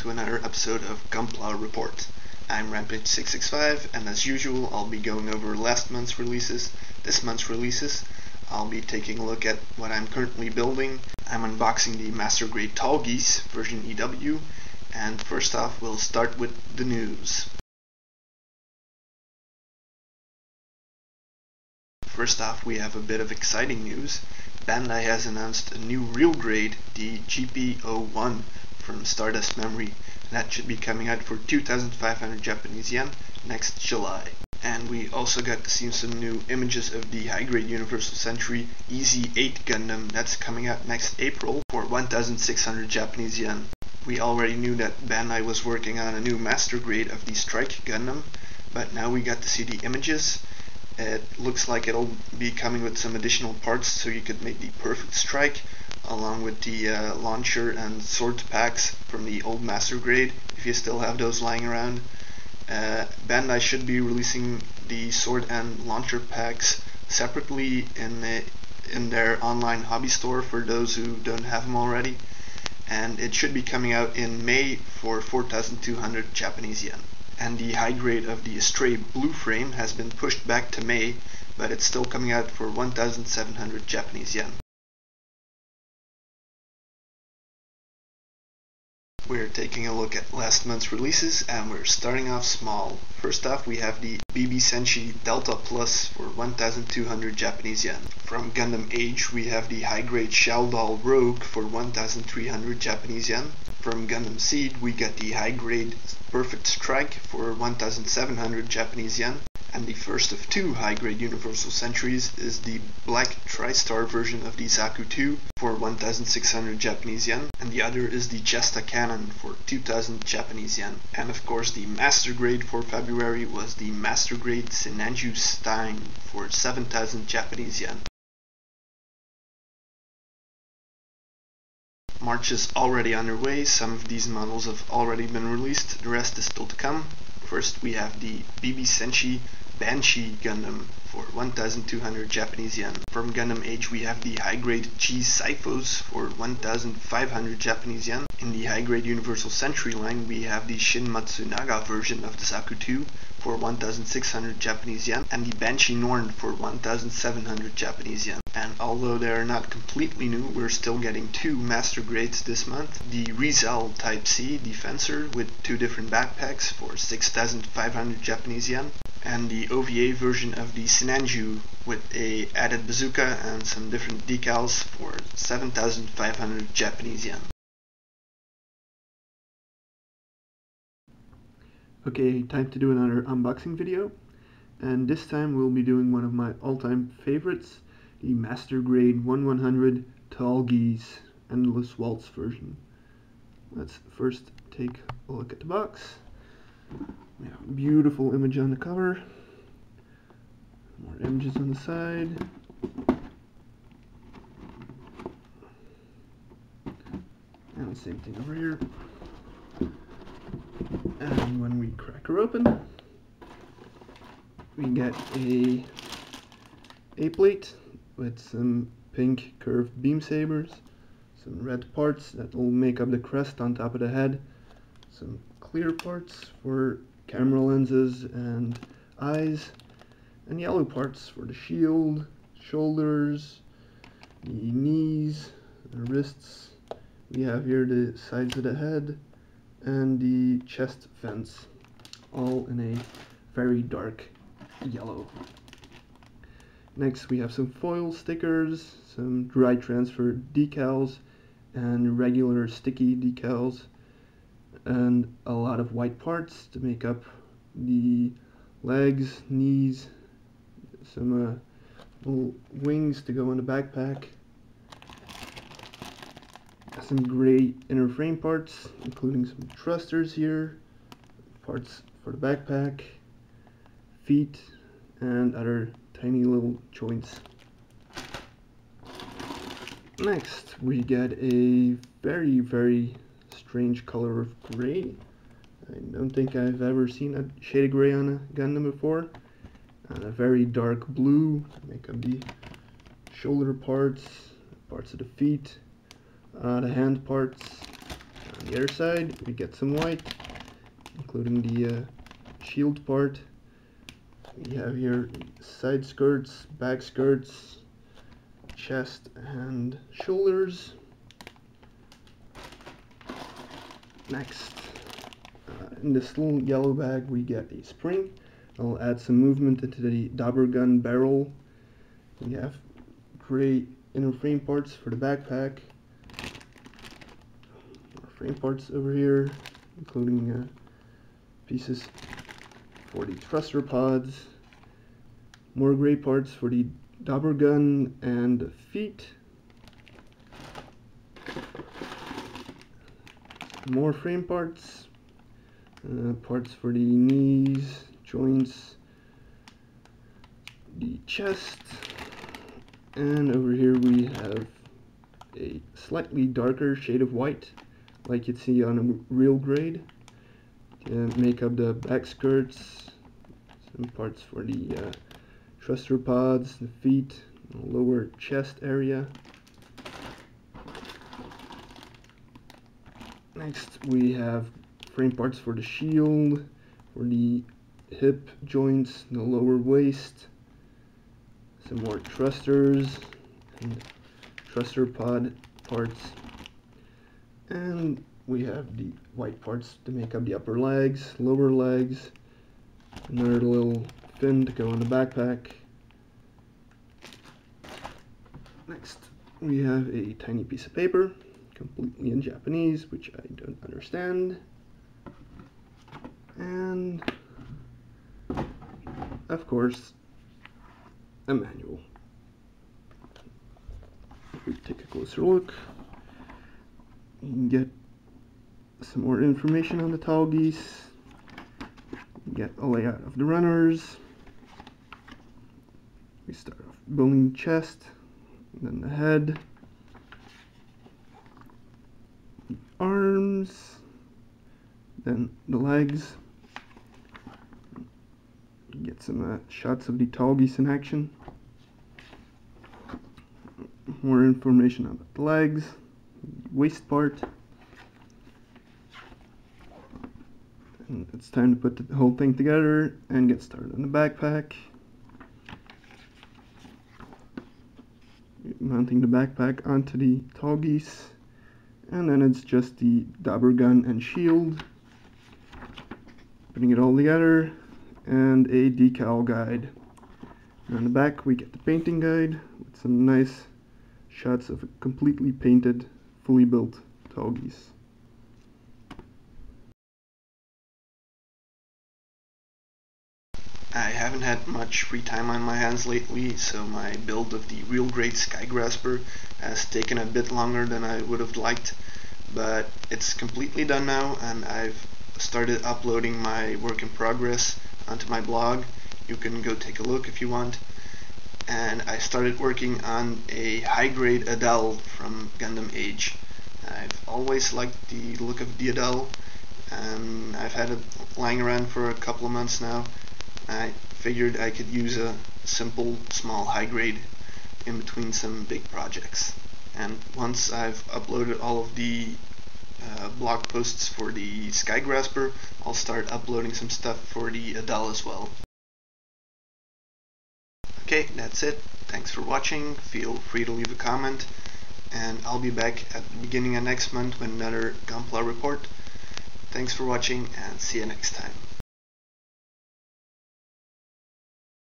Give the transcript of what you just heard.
to another episode of Gunpla Report. I'm Rampage665, and as usual, I'll be going over last month's releases, this month's releases. I'll be taking a look at what I'm currently building. I'm unboxing the Master Grade Tall Geese version EW, and first off, we'll start with the news. First off, we have a bit of exciting news. Bandai has announced a new real grade, the GP01 from Stardust Memory, and that should be coming out for 2,500 Japanese yen next July. And we also got to see some new images of the high-grade Universal Century EZ8 Gundam that's coming out next April for 1,600 Japanese yen. We already knew that Bandai was working on a new master grade of the Strike Gundam, but now we got to see the images. It looks like it'll be coming with some additional parts so you could make the perfect strike, along with the launcher and sword packs from the old master grade, if you still have those lying around. Bandai should be releasing the sword and launcher packs separately in their online hobby store for those who don't have them already, and it should be coming out in May for 4,200 Japanese yen. And the high grade of the Astray Blue Frame has been pushed back to May, but it's still coming out for 1,700 Japanese yen. We're taking a look at last month's releases, and we're starting off small. First off, we have the BB Senshi Delta Plus for 1,200 Japanese yen. From Gundam Age, we have the high-grade Shaldal Rogue for 1,300 Japanese yen. From Gundam Seed, we get the high-grade Perfect Strike for 1,700 Japanese yen. And the first of two high-grade Universal Centuries is the Black Tri-Star version of the Zaku 2 for 1,600 Japanese yen, and the other is the Jesta Cannon for 2,000 Japanese yen. And of course, the Master Grade for February was the Master Grade Sinanju Stein for 7,000 Japanese yen. March is already underway. Some of these models have already been released, the rest is still to come. First, we have the BB Senshi Banshee Gundam for 1,200 Japanese yen. From Gundam Age, we have the high-grade G Cyphos for 1,500 Japanese yen. In the high-grade Universal Century line, we have the Shin Matsunaga version of the Zaku 2 for 1,600 Japanese yen, and the Banshee Norn for 1,700 Japanese yen. And although they are not completely new, we're still getting two master grades this month. The Rizal Type C Defensor with two different backpacks for 6,500 Japanese yen, and the OVA version of the Sinanju with a added bazooka and some different decals for 7,500 Japanese yen. Okay, time to do another unboxing video, and this time we'll be doing one of my all-time favorites, the Master Grade 1100 Tall Geese Endless Waltz version. Let's first take a look at the box. We have a beautiful image on the cover, more images on the side, and the same thing over here. And when we crack her open, we get a plate with some pink curved beam sabers, some red parts that will make up the crest on top of the head, some clear parts for camera lenses and eyes, and yellow parts for the shield, shoulders, the knees, the wrists. We have here the sides of the head and the chest vents, all in a very dark yellow. Next, we have some foil stickers, some dry transfer decals, and regular sticky decals, and a lot of white parts to make up the legs, knees, some little wings to go on the backpack, some gray inner frame parts, including some thrusters here, parts for the backpack, feet, and other tiny little joints. Next, we get a very, very strange color of gray. I don't think I've ever seen a shade of gray on a Gundam before. And a very dark blue to make up the shoulder parts, parts of the feet, the hand parts, On the other side, we get some white, including the shield part. We have here side skirts, back skirts, chest and shoulders. Next, in this little yellow bag we get a spring. I'll add some movement into the dauber gun barrel. We have gray inner frame parts for the backpack. More frame parts over here, including pieces for the thruster pods. More gray parts for the dauber gun and the feet. More frame parts. Parts for the knees, joints, the chest. And over here we have a slightly darker shade of white, like you'd see on a real grade, to make up the back skirts, some parts for the thruster pods, the feet, the lower chest area. Next we have frame parts for the shield, for the hip joints, the lower waist, some more thrusters and thruster pod parts, and we have the white parts to make up the upper legs, lower legs, another little fin to go on the backpack. Next we have a tiny piece of paper, completely in Japanese, which I don't understand, and of course a manual. If we take a closer look, you can get some more information on the tall geese, get a layout of the runners. We start off building the chest, then the head, the arms, then the legs. Get some shots of the tall geese in action. More information about the legs, the waist part. And it's time to put the whole thing together and get started on the backpack. Mounting the backpack onto the tall geese, and then it's just the dauber gun and shield. Putting it all together, and a decal guide. And on the back we get the painting guide with some nice shots of a completely painted, fully built tall geese. I haven't had much free time on my hands lately, so my build of the real grade Sky Grasper has taken a bit longer than I would have liked, but it's completely done now, and I've started uploading my work in progress onto my blog. You can go take a look if you want. And I started working on a high-grade Adele from Gundam Age. I've always liked the look of the Adele, and I've had it lying around for a couple of months now. I figured I could use a simple, small high-grade in between some big projects. And once I've uploaded all of the blog posts for the Sky Grasper, I'll start uploading some stuff for the Adele as well. Okay, that's it. Thanks for watching. Feel free to leave a comment, and I'll be back at the beginning of next month with another Gunpla Report. Thanks for watching, and see you next time.